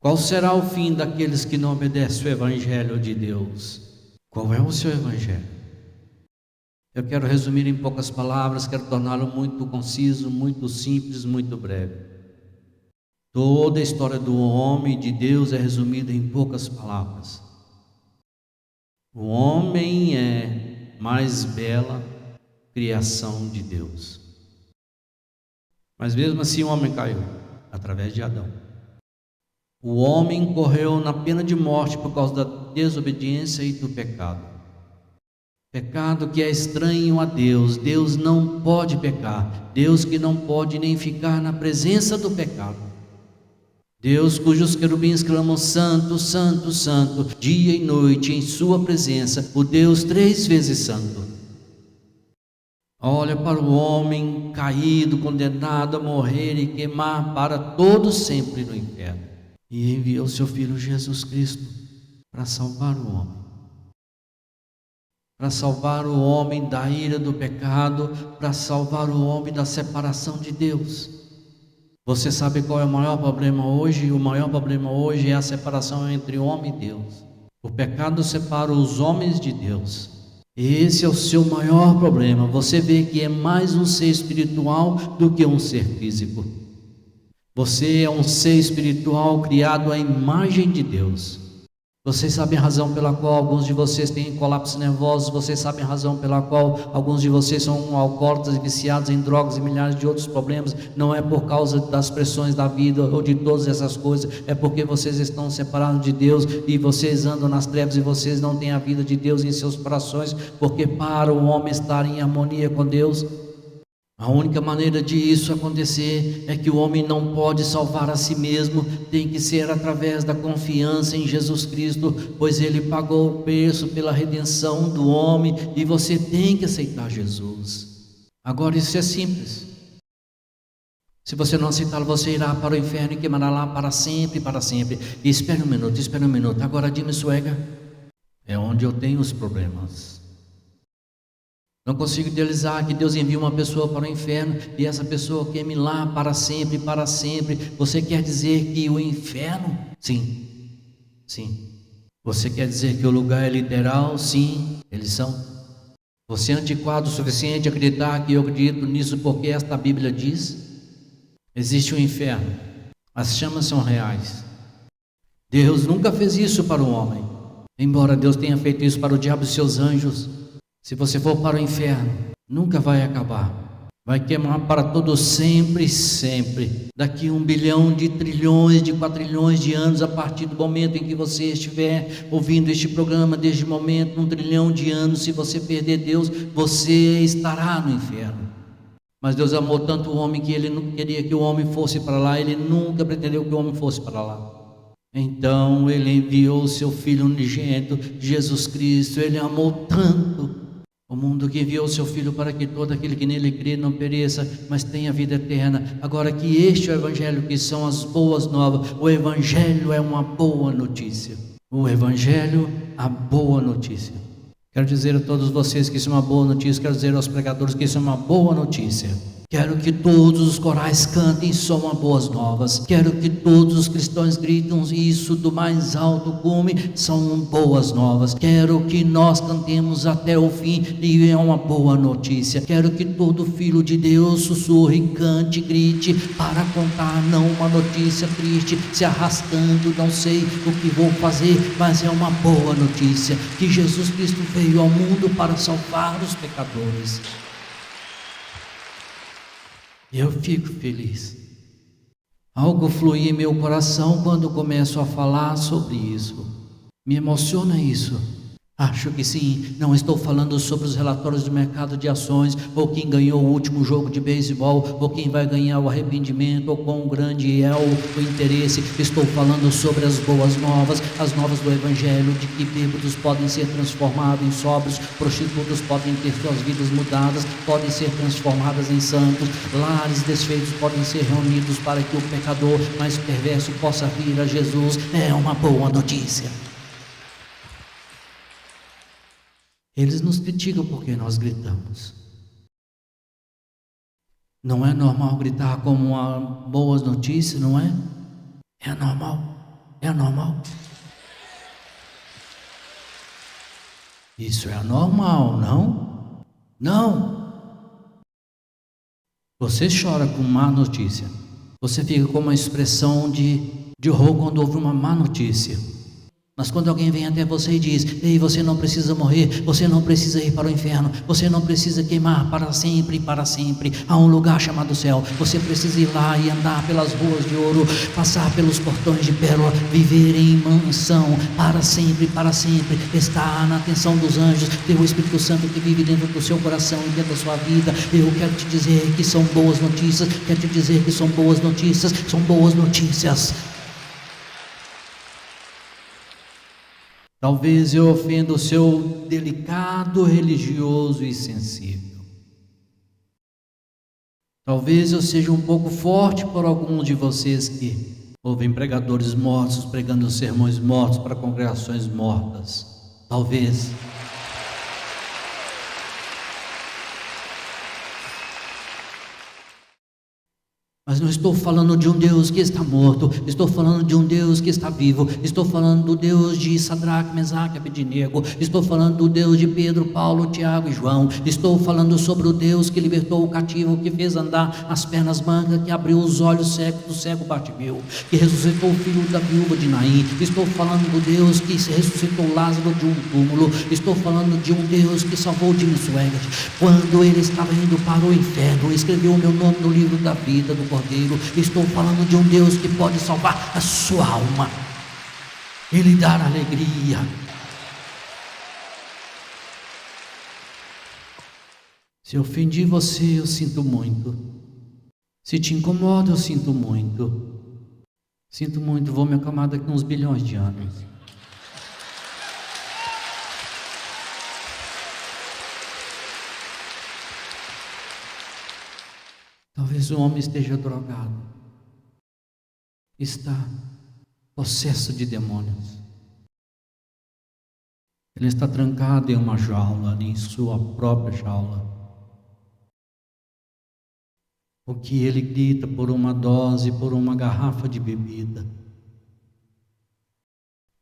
Qual será o fim daqueles que não obedecem o Evangelho de Deus? Qual é o seu Evangelho? Eu quero resumir em poucas palavras, quero torná-lo muito conciso, muito simples, muito breve. Toda a história do homem e de Deus é resumida em poucas palavras. O homem é mais bela criação de Deus. Mas mesmo assim o homem caiu, através de Adão. O homem correu na pena de morte por causa da desobediência e do pecado. Pecado que é estranho a Deus. Deus não pode pecar. Deus que não pode nem ficar na presença do pecado. Deus cujos querubins clamam santo, santo, santo, dia e noite em sua presença, o Deus 3 vezes santo. Olha para o homem caído, condenado a morrer e queimar para todo sempre no inferno. E enviou seu Filho Jesus Cristo para salvar o homem. Para salvar o homem da ira do pecado, para salvar o homem da separação de Deus. Você sabe qual é o maior problema hoje? O maior problema hoje é a separação entre homem e Deus. O pecado separa os homens de Deus. Esse é o seu maior problema. Você vê que é mais um ser espiritual do que um ser físico. Você é um ser espiritual criado à imagem de Deus. Vocês sabem a razão pela qual alguns de vocês têm colapsos nervosos. Vocês sabem a razão pela qual alguns de vocês são alcoólatras, viciados em drogas e milhares de outros problemas. Não é por causa das pressões da vida ou de todas essas coisas. É porque vocês estão separados de Deus e vocês andam nas trevas e vocês não têm a vida de Deus em seus corações. Porque para o homem estar em harmonia com Deus, a única maneira de isso acontecer é que o homem não pode salvar a si mesmo, tem que ser através da confiança em Jesus Cristo, pois Ele pagou o preço pela redenção do homem e você tem que aceitar Jesus. Agora isso é simples. Se você não aceitá-lo, você irá para o inferno e queimará lá para sempre, para sempre. E espere um minuto. Agora Dime Suega é onde eu tenho os problemas. Não consigo idealizar que Deus envia uma pessoa para o inferno e essa pessoa queime lá para sempre, para sempre. Você quer dizer que o inferno? Sim. Você quer dizer que o lugar é literal? Sim, eles são. Você é antiquado o suficiente a acreditar que eu acredito nisso porque esta Bíblia diz? Existe um inferno. As chamas são reais. Deus nunca fez isso para o homem, embora Deus tenha feito isso para o diabo e seus anjos. Se você for para o inferno, nunca vai acabar. Vai queimar para todo sempre, sempre. Daqui 1 bilhão de trilhões, de quatrilhões de anos, a partir do momento em que você estiver ouvindo este programa, desde o momento, 1 trilhão de anos, se você perder Deus, você estará no inferno. Mas Deus amou tanto o homem que Ele não queria que o homem fosse para lá, Ele nunca pretendeu que o homem fosse para lá. Então Ele enviou o seu Filho unigênito, Jesus Cristo. Ele amou tanto o mundo que enviou o seu Filho para que todo aquele que nele crê não pereça, mas tenha vida eterna. Agora que este é o Evangelho, que são as boas novas. O Evangelho é uma boa notícia. O Evangelho, a boa notícia. Quero dizer a todos vocês que isso é uma boa notícia. Quero dizer aos pregadores que isso é uma boa notícia. Quero que todos os corais cantem, são boas novas. Quero que todos os cristãos gritam isso do mais alto cume, são boas novas. Quero que nós cantemos até o fim, e é uma boa notícia. Quero que todo filho de Deus sussurre, cante, grite, para contar não uma notícia triste, se arrastando, não sei o que vou fazer, mas é uma boa notícia, que Jesus Cristo veio ao mundo para salvar os pecadores. Eu fico feliz. Algo flui em meu coração quando começo a falar sobre isso. Me emociona isso. Acho que sim. Não estou falando sobre os relatórios do mercado de ações, ou quem ganhou o último jogo de beisebol, ou quem vai ganhar o arrependimento, ou quão grande é o interesse. Estou falando sobre as boas novas, as novas do Evangelho, de que bêbados podem ser transformados em sóbrios, prostitutas podem ter suas vidas mudadas, podem ser transformadas em santos, lares desfeitos podem ser reunidos para que o pecador mais perverso possa vir a Jesus. É uma boa notícia. Eles nos criticam porque nós gritamos. Não é normal gritar como uma boa notícia, não é? É normal. É anormal? Isso é anormal, não? Não! Você chora com má notícia. Você fica com uma expressão de horror quando ouve uma má notícia. Mas quando alguém vem até você e diz: ei, você não precisa morrer, você não precisa ir para o inferno, você não precisa queimar para sempre e para sempre, há um lugar chamado céu, você precisa ir lá e andar pelas ruas de ouro, passar pelos portões de pérola, viver em mansão para sempre, estar na atenção dos anjos, ter o Espírito Santo que vive dentro do seu coração e dentro da sua vida. Eu quero te dizer que são boas notícias, são boas notícias. Talvez eu ofenda o seu delicado, religioso e sensível. Talvez eu seja um pouco forte por alguns de vocês que ouvem pregadores mortos pregando sermões mortos para congregações mortas. Talvez. Mas não estou falando de um Deus que está morto, estou falando de um Deus que está vivo, estou falando do Deus de Sadraque, Mesaque e Abednego, estou falando do Deus de Pedro, Paulo, Tiago e João, estou falando sobre o Deus que libertou o cativo, que fez andar as pernas mancas, que abriu os olhos cegos do cego Bartimeu, que ressuscitou o filho da viúva de Naim, estou falando do Deus que ressuscitou Lázaro de um túmulo, estou falando de um Deus que salvou Jimmy Swaggart, quando ele estava indo para o inferno, escreveu o meu nome no livro da vida do Cordeiro. Estou falando de um Deus que pode salvar a sua alma e lhe dar alegria. Se ofendi você, eu sinto muito. Se te incomoda, eu sinto muito. Sinto muito, vou me acalmar daqui uns bilhões de anos. Talvez o homem esteja drogado, está possesso de demônios. Ele está trancado em uma jaula, em sua própria jaula. O que ele grita por uma dose, por uma garrafa de bebida.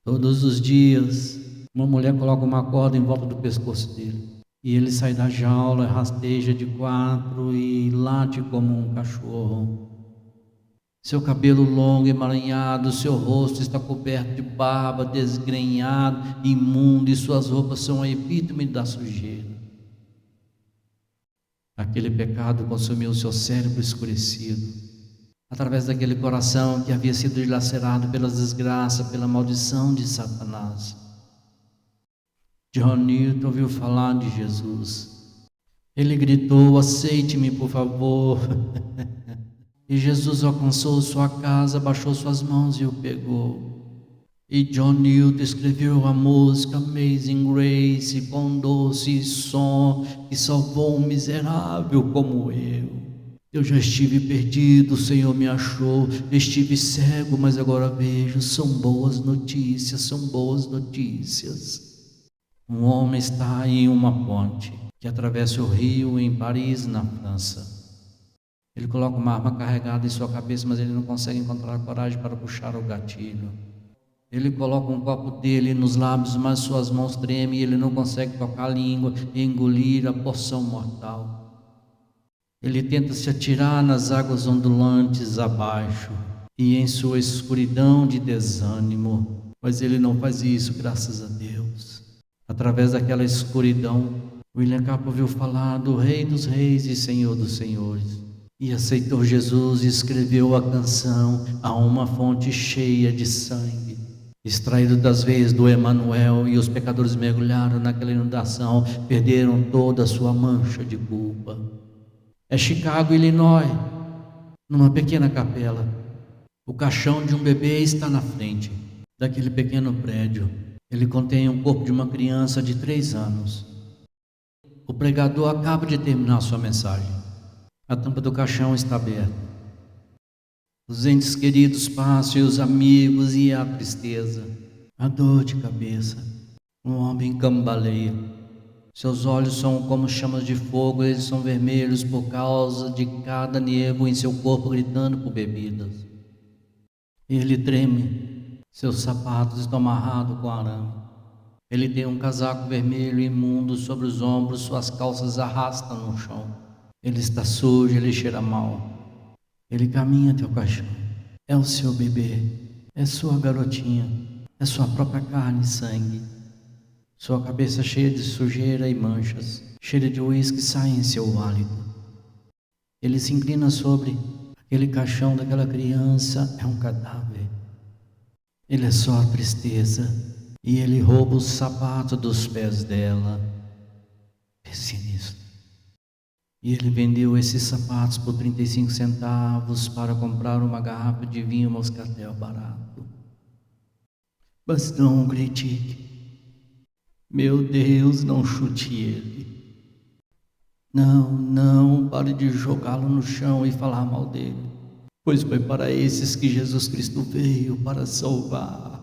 Todos os dias, uma mulher coloca uma corda em volta do pescoço dele. E ele sai da jaula, rasteja de quatro e late como um cachorro. Seu cabelo longo e emaranhado, seu rosto está coberto de barba, desgrenhado, imundo, e suas roupas são a epítome da sujeira. Aquele pecado consumiu seu cérebro escurecido, através daquele coração que havia sido dilacerado pelas desgraças, pela maldição de Satanás. John Newton ouviu falar de Jesus. Ele gritou: aceite-me, por favor. E Jesus alcançou sua casa, baixou suas mãos e o pegou. E John Newton escreveu a música Amazing Grace com doce som que salvou um miserável como eu. Eu já estive perdido, o Senhor me achou. Estive cego, mas agora vejo. São boas notícias, são boas notícias. Um homem está em uma ponte que atravessa o rio em Paris, na França. Ele coloca uma arma carregada em sua cabeça, mas ele não consegue encontrar coragem para puxar o gatilho. Ele coloca um copo dele nos lábios, mas suas mãos tremem e ele não consegue tocar a língua e engolir a porção mortal. Ele tenta se atirar nas águas ondulantes abaixo e em sua escuridão de desânimo, mas ele não faz isso, graças a Deus. Através daquela escuridão, William Capa ouviu falar do Rei dos Reis e Senhor dos Senhores, e aceitou Jesus e escreveu a canção A uma fonte cheia de sangue, extraído das veias do Emanuel, e os pecadores mergulharam naquela inundação, perderam toda a sua mancha de culpa. É Chicago, Illinois, numa pequena capela. O caixão de um bebê está na frente daquele pequeno prédio. Ele contém o corpo de uma criança de 3 anos. O pregador acaba de terminar sua mensagem. A tampa do caixão está aberta. Os entes queridos passam, e os amigos, e a tristeza, a dor de cabeça. Um homem cambaleia. Seus olhos são como chamas de fogo, eles são vermelhos por causa de cada nervo em seu corpo gritando por bebidas. Ele treme. Seus sapatos estão amarrados com arame. Ele tem um casaco vermelho imundo sobre os ombros, suas calças arrastam no chão. Ele está sujo, ele cheira mal. Ele caminha até o caixão. É o seu bebê, é sua garotinha, é sua própria carne e sangue. Sua cabeça cheia de sujeira e manchas, cheia de uísque sai em seu hálito. Ele se inclina sobre aquele caixão daquela criança, é um cadáver. Ele é só a tristeza. E ele rouba os sapatos dos pés dela. Pense nisso. E ele vendeu esses sapatos por 35 centavos para comprar uma garrafa de vinho moscatel barato. Mas não o critique. Meu Deus, não chute ele. Não, pare de jogá-lo no chão e falar mal dele. Pois foi para esses que Jesus Cristo veio para salvar.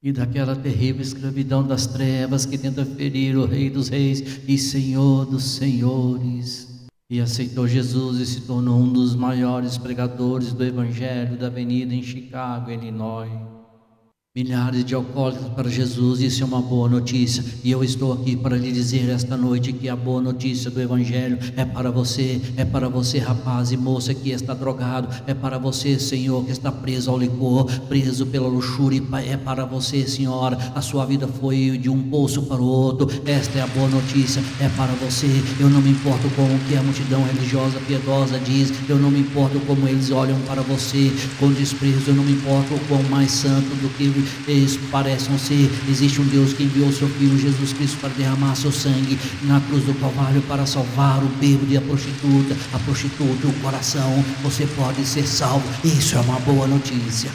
E daquela terrível escravidão das trevas que tenta ferir o Rei dos Reis e Senhor dos Senhores. E aceitou Jesus e se tornou um dos maiores pregadores do Evangelho da Avenida em Chicago, Illinois. Milhares de alcoólicos para Jesus, isso é uma boa notícia. E eu estou aqui para lhe dizer esta noite que a boa notícia do Evangelho é para você rapaz e moça que está drogado, é para você, Senhor, que está preso ao licor, preso pela luxúria, é para você, Senhora, a sua vida foi de um poço para o outro, esta é a boa notícia, é para você. Eu não me importo com o que a multidão religiosa piedosa diz, eu não me importo como eles olham para você com desprezo, eu não me importo com o mais santo do que eles parecem ser. Existe um Deus que enviou seu Filho Jesus Cristo para derramar seu sangue na cruz do Calvário para salvar o bêbado e a prostituta e o coração. Você pode ser salvo. Isso é uma boa notícia.